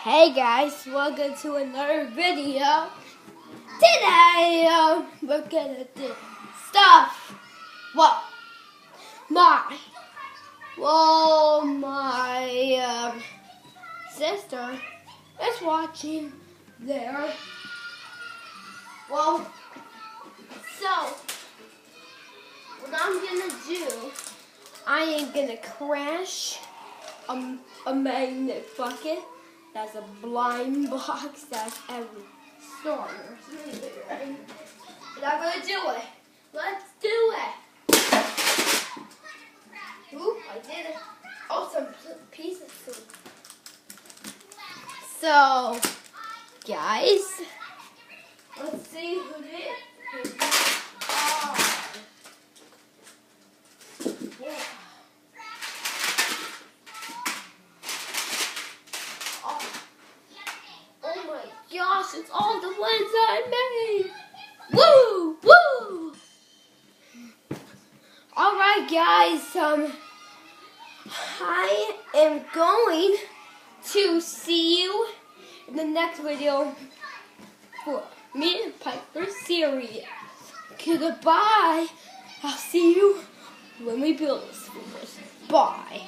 Hey guys, welcome to another video. Today, we're gonna do stuff. My sister is watching there. So what I'm gonna do, I am gonna crash a magnet bucket. That's a blind box. That's every starter. But I'm gonna do it. Let's do it. Oop, I did it. Oh, some pieces too. So, guys, let's see who did it. Yeah. Gosh, it's all the ones I made! Woo! Woo! Alright guys, I am going to see you in the next video for me and Piper series. Okay, goodbye. I'll see you when we build this. Bye.